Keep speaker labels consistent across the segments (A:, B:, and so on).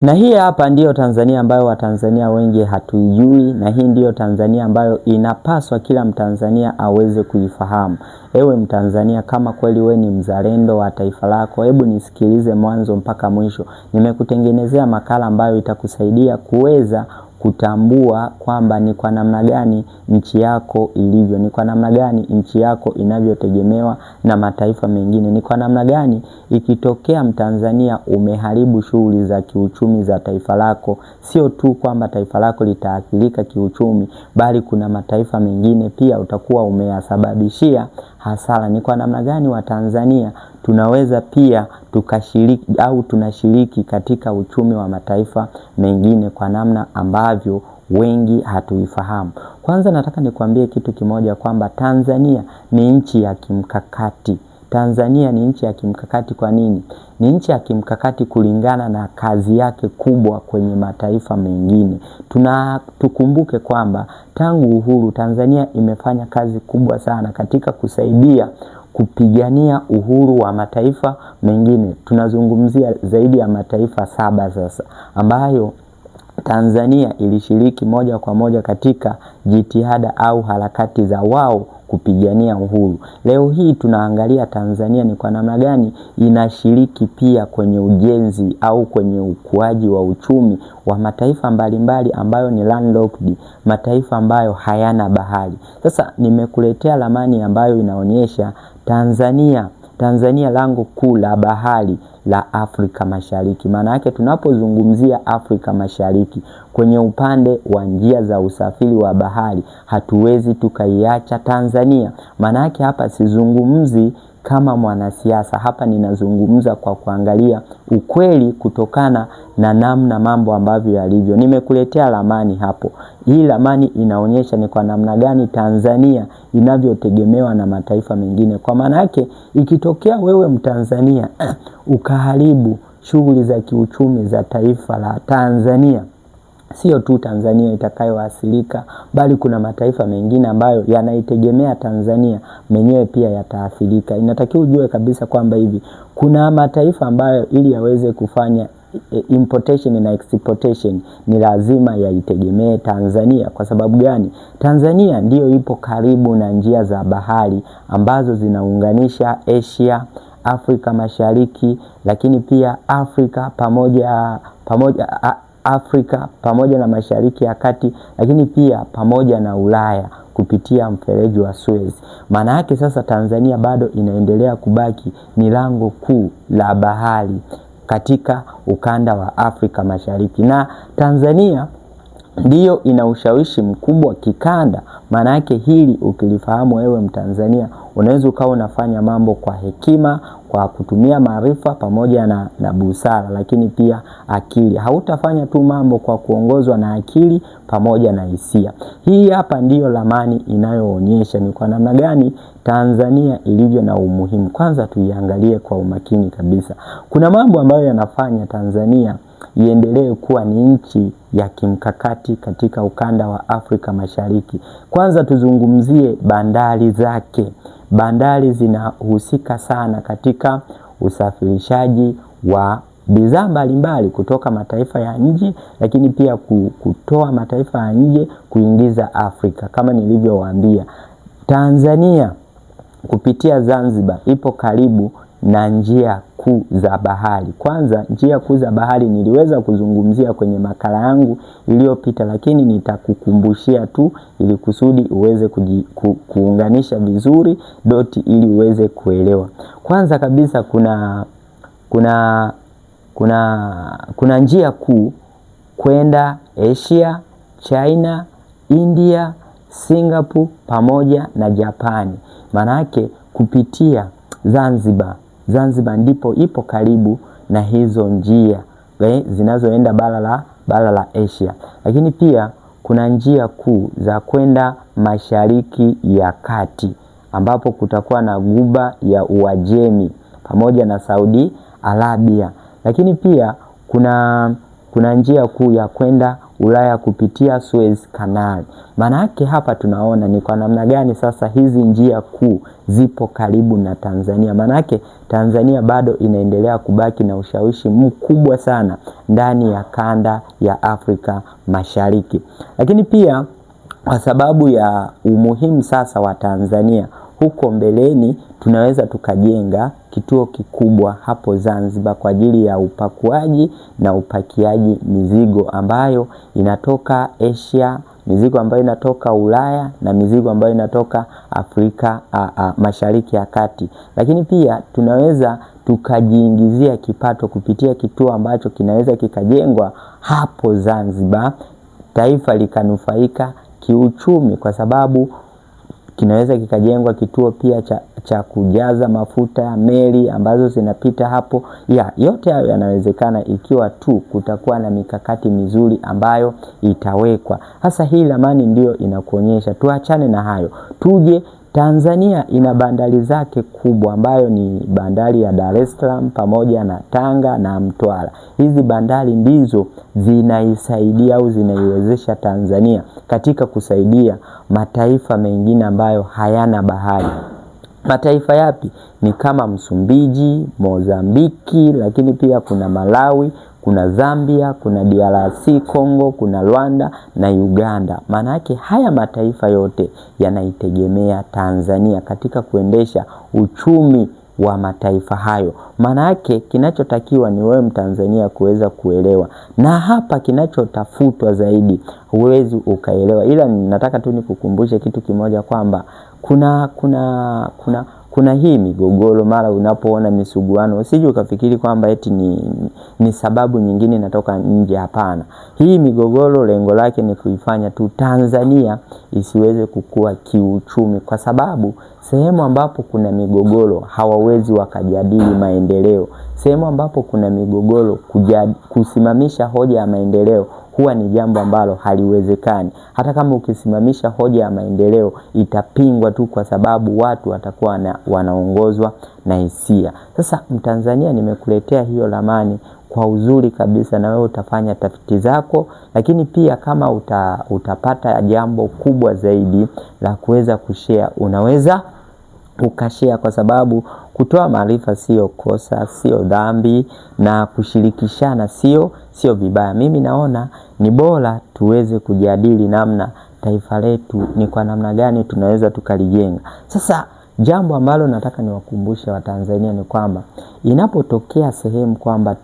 A: Na hii hapa ndiyo Tanzania ambayo Watanzania wengi hatuijui, na hii ndiyo Tanzania ambayo inapaswa kila Mtanzania aweze kuifahamu. Ewe Mtanzania, kama kweli we ni mzalendo wa taifa lako, hebu nisikilize mwanzo mpaka mwisho. Nimekutengenezea makala ambayo itakusaidia kuweza kutambua kwamba ni kwa namna gani nchi yako ilivyo, ni kwa namna gani nchi yako inavyotegemewa na mataifa mengine, ni kwa namna gani ikitokea Mtanzania umeharibu shughuli za kiuchumi za taifa lako, sio tu kwamba taifa lako litaathirika kiuchumi, bali kuna mataifa mengine pia utakuwa umeyasababishia hasara. Ni kwa namna gani Watanzania tunaweza pia tukashiriki au tunashiriki katika uchumi wa mataifa mengine kwa namna ambavyo wengi hatuifahamu. Kwanza nataka nikwambie kitu kimoja kwamba Tanzania ni nchi ya kimkakati. Tanzania ni nchi ya kimkakati. Kwa nini? Ni nchi ya kimkakati kulingana na kazi yake kubwa kwenye mataifa mengine. Tukumbuke kwamba tangu uhuru Tanzania imefanya kazi kubwa sana katika kusaidia kupigania uhuru wa mataifa mengine. Tunazungumzia zaidi ya mataifa 7 sasa ambayo Tanzania ilishiriki moja kwa moja katika jitihada au harakati za wao kupigania uhuru. Leo hii tunaangalia Tanzania ni kwa namna gani inashiriki pia kwenye ujenzi au kwenye ukuaji wa uchumi wa mataifa mbalimbali ambayo ni landlocked, mataifa ambayo hayana bahari. Sasa nimekuletea ramani ambayo inaonyesha Tanzania lango kuu la bahari la Afrika Mashariki. Maana yake tunapozungumzia Afrika Mashariki kwenye upande wa njia za usafiri wa bahari, hatuwezi tukaiacha Tanzania. Maana yake hapa sizungumzi kama mwanasiasa, hapa ninazungumza kwa kuangalia ukweli kutokana na namna mambo ambavyo yalivyo. Nimekuletea ramani hapo. Hii ramani inaonyesha ni kwa namna gani Tanzania inavyotegemewa na mataifa mengine. Kwa maana yake ikitokea wewe Mtanzania ukaharibu shughuli za kiuchumi za taifa la Tanzania, sio tu Tanzania itakayoathirika, bali kuna mataifa mengine ambayo yanaitegemea Tanzania menyewe pia yataathirika. Inatakiwa ujue kabisa kwamba hivi kuna mataifa ambayo ili yaweze kufanya importation na exportation ni lazima yaitegemee Tanzania. Kwa sababu gani? Tanzania ndiyo ipo karibu na njia za bahari ambazo zinaunganisha Asia, Afrika Mashariki, lakini pia Afrika pamoja na Mashariki ya Kati, lakini pia pamoja na Ulaya kupitia mfereji wa Suez. Maana yake sasa Tanzania bado inaendelea kubaki ni lango kuu la bahari katika ukanda wa Afrika Mashariki, na Tanzania ndiyo ina ushawishi mkubwa kikanda. Maana yake hili ukilifahamu wewe Mtanzania, unaweza ukawa unafanya mambo kwa hekima, kwa kutumia maarifa pamoja na busara, lakini pia akili. Hautafanya tu mambo kwa kuongozwa na akili pamoja na hisia. Hii hapa ndiyo ramani inayoonyesha ni kwa namna gani Tanzania ilivyo na umuhimu. Kwanza tuiangalie kwa umakini kabisa. Kuna mambo ambayo yanafanya Tanzania iendelee kuwa ni nchi ya kimkakati katika ukanda wa Afrika Mashariki. Kwanza tuzungumzie bandari zake. Bandari zinahusika sana katika usafirishaji wa bidhaa mbalimbali kutoka mataifa ya nje, lakini pia kutoa mataifa ya nje kuingiza Afrika. Kama nilivyowaambia, Tanzania kupitia Zanzibar ipo karibu na njia kuu za bahari. Kwanza njia kuu za bahari niliweza kuzungumzia kwenye makala yangu iliyopita, lakini nitakukumbushia tu ili kusudi uweze kuunganisha vizuri doti ili uweze kuelewa. Kwanza kabisa kuna njia kuu kwenda Asia, China, India, Singapore pamoja na Japani. Maana yake kupitia Zanzibar ndipo ipo karibu na hizo njia zinazoenda bara la Asia. Lakini pia kuna njia kuu za kwenda Mashariki ya Kati ambapo kutakuwa na Ghuba ya Uajemi pamoja na Saudi Arabia. Lakini pia kuna njia kuu ya kwenda Ulaya kupitia Suez Canal. Maana yake hapa tunaona ni kwa namna gani sasa hizi njia kuu zipo karibu na Tanzania. Maana yake Tanzania bado inaendelea kubaki na ushawishi mkubwa sana ndani ya kanda ya Afrika Mashariki. Lakini pia kwa sababu ya umuhimu sasa wa Tanzania, huko mbeleni tunaweza tukajenga kituo kikubwa hapo Zanzibar kwa ajili ya upakuaji na upakiaji mizigo ambayo inatoka Asia, mizigo ambayo inatoka Ulaya na mizigo ambayo inatoka Afrika Mashariki ya Kati. Lakini pia tunaweza tukajiingizia kipato kupitia kituo ambacho kinaweza kikajengwa hapo Zanzibar, taifa likanufaika kiuchumi kwa sababu kinaweza kikajengwa kituo pia cha kujaza mafuta ya meli ambazo zinapita hapo. Yote hayo yanawezekana ikiwa tu kutakuwa na mikakati mizuri ambayo itawekwa. Hasa hii ramani ndio inakuonyesha. Tuachane na hayo, tuje Tanzania ina bandari zake kubwa ambayo ni bandari ya Dar es Salaam pamoja na Tanga na Mtwara. Hizi bandari ndizo zinaisaidia au zinaiwezesha Tanzania katika kusaidia mataifa mengine ambayo hayana bahari. Mataifa yapi? Ni kama Msumbiji, Mozambiki, lakini pia kuna Malawi, kuna Zambia, kuna DRC Congo, kuna Rwanda na Uganda. Maana yake haya mataifa yote yanaitegemea Tanzania katika kuendesha uchumi wa mataifa hayo. Maana yake kinachotakiwa ni wewe Mtanzania kuweza kuelewa, na hapa kinachotafutwa zaidi huwezi ukaelewa, ila nataka tu nikukumbushe kitu kimoja kwamba kuna hii migogoro. Mara unapoona misuguano usije ukafikiri kwamba eti ni sababu nyingine inatoka nje. Hapana, hii migogoro lengo lake ni kuifanya tu Tanzania isiweze kukua kiuchumi, kwa sababu sehemu ambapo kuna migogoro hawawezi wakajadili maendeleo. Sehemu ambapo kuna migogoro kusimamisha hoja ya maendeleo huwa ni jambo ambalo haliwezekani. Hata kama ukisimamisha hoja ya maendeleo itapingwa tu, kwa sababu watu watakuwa wanaongozwa na hisia. Sasa Mtanzania, nimekuletea hiyo ramani kwa uzuri kabisa, na wewe utafanya tafiti zako, lakini pia kama utapata jambo kubwa zaidi la kuweza kushare, unaweza ukashare, kwa sababu kutoa maarifa sio kosa, sio dhambi, na kushirikishana sio vibaya. Mimi naona ni bora tuweze kujadili namna taifa letu ni kwa namna gani tunaweza tukalijenga. Sasa jambo ambalo nataka niwakumbushe Watanzania ni kwamba inapotokea sehemu kwamba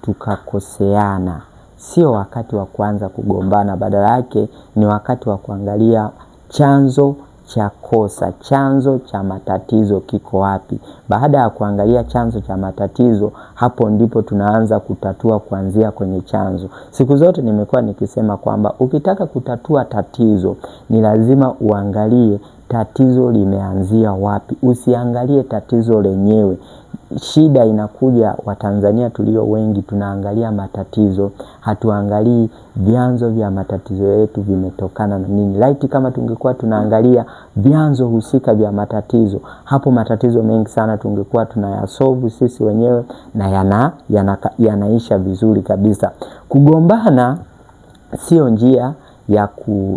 A: tukakoseana, sio wakati wa kuanza kugombana, badala yake ni wakati wa kuangalia chanzo cha kosa, chanzo cha matatizo kiko wapi. Baada ya kuangalia chanzo cha matatizo, hapo ndipo tunaanza kutatua kuanzia kwenye chanzo. Siku zote nimekuwa nikisema kwamba ukitaka kutatua tatizo ni lazima uangalie tatizo limeanzia wapi, usiangalie tatizo lenyewe. Shida inakuja Watanzania tulio wengi tunaangalia matatizo, hatuangalii vyanzo vya matatizo yetu vimetokana na nini. Laiti kama tungekuwa tunaangalia vyanzo husika vya matatizo, hapo matatizo mengi sana tungekuwa tunayasolve sisi wenyewe na yanaisha vizuri kabisa. Kugombana sio njia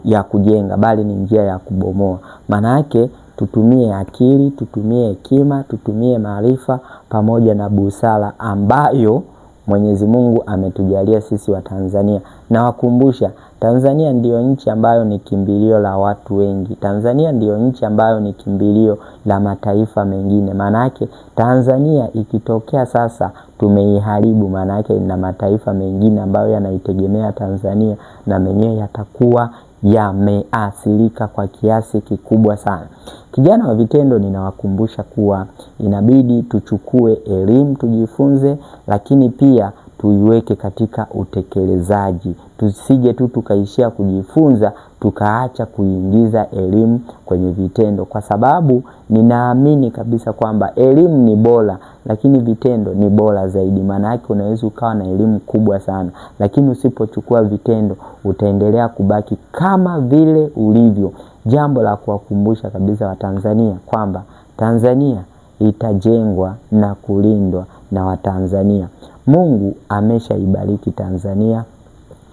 A: ya kujenga, bali ni njia ya kubomoa. Maana yake tutumie akili, tutumie hekima, tutumie maarifa pamoja na busara ambayo Mwenyezi Mungu ametujalia sisi wa Tanzania. Na wakumbusha, Tanzania ndiyo nchi ambayo ni kimbilio la watu wengi. Tanzania ndiyo nchi ambayo ni kimbilio la mataifa mengine. Maana yake Tanzania ikitokea sasa tumeiharibu, maana yake na mataifa mengine ambayo yanaitegemea Tanzania na menyewe yatakuwa yameathirika kwa kiasi kikubwa sana. Kijana wa vitendo, ninawakumbusha kuwa inabidi tuchukue elimu tujifunze, lakini pia tuiweke katika utekelezaji. Tusije tu tukaishia kujifunza tukaacha kuingiza elimu kwenye vitendo, kwa sababu ninaamini kabisa kwamba elimu ni bora, lakini vitendo ni bora zaidi. Maana yake unaweza ukawa na elimu kubwa sana, lakini usipochukua vitendo utaendelea kubaki kama vile ulivyo. Jambo la kuwakumbusha kabisa Watanzania kwamba Tanzania itajengwa na kulindwa na Watanzania. Mungu ameshaibariki Tanzania,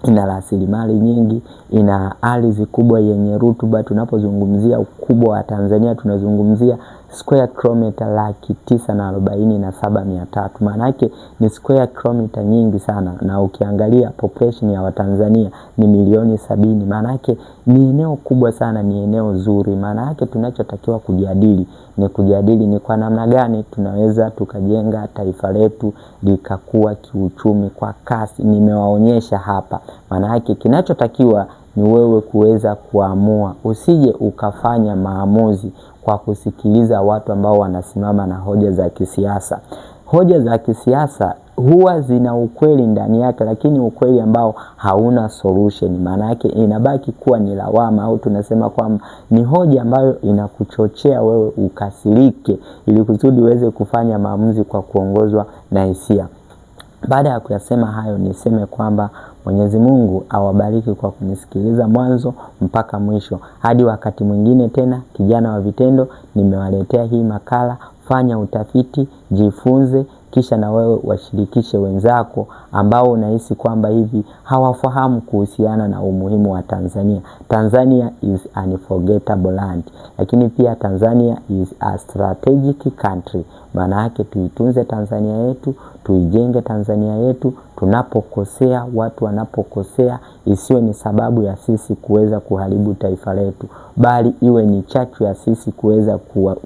A: ina rasilimali nyingi, ina ardhi kubwa yenye rutuba. Tunapozungumzia ukubwa wa Tanzania tunazungumzia square kilometer 947,300. Maana yake ni square kilometer nyingi sana, na ukiangalia population ya Watanzania ni milioni 70. Maana yake ni eneo kubwa sana, ni eneo zuri. Maana yake tunachotakiwa kujadili ni kwa namna gani tunaweza tukajenga taifa letu likakuwa kiuchumi kwa kasi. Nimewaonyesha hapa. Maana yake kinachotakiwa ni wewe kuweza kuamua. Usije ukafanya maamuzi kwa kusikiliza watu ambao wanasimama na hoja za kisiasa. Hoja za kisiasa huwa zina ukweli ndani yake, lakini ukweli ambao hauna solution. Maana yake inabaki kuwa ni lawama, au tunasema kwamba ni hoja ambayo inakuchochea wewe ukasirike ili kusudi uweze kufanya maamuzi kwa kuongozwa na hisia. Baada ya kuyasema hayo, niseme kwamba Mwenyezi Mungu awabariki kwa kunisikiliza mwanzo mpaka mwisho. Hadi wakati mwingine tena, kijana wa vitendo, nimewaletea hii makala. Fanya utafiti, jifunze, kisha na wewe washirikishe wenzako ambao unahisi kwamba hivi hawafahamu kuhusiana na umuhimu wa Tanzania. Tanzania is an unforgettable land. Lakini pia Tanzania is a strategic country. Maana yake tuitunze Tanzania yetu, tuijenge Tanzania yetu. Tunapokosea, watu wanapokosea, isiwe ni sababu ya sisi kuweza kuharibu taifa letu, bali iwe ni chachu ya sisi kuweza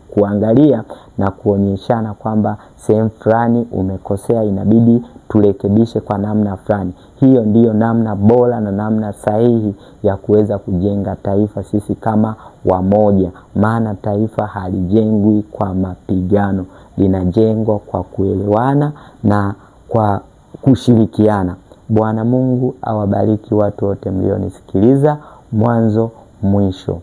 A: kuangalia na kuonyeshana kwamba sehemu fulani umekosea, inabidi turekebishe kwa namna fulani. Hiyo ndiyo namna bora na namna sahihi ya kuweza kujenga taifa sisi kama wamoja. Maana taifa halijengwi kwa mapigano, linajengwa kwa kuelewana na kwa kushirikiana. Bwana Mungu awabariki watu wote mlionisikiliza mwanzo mwisho.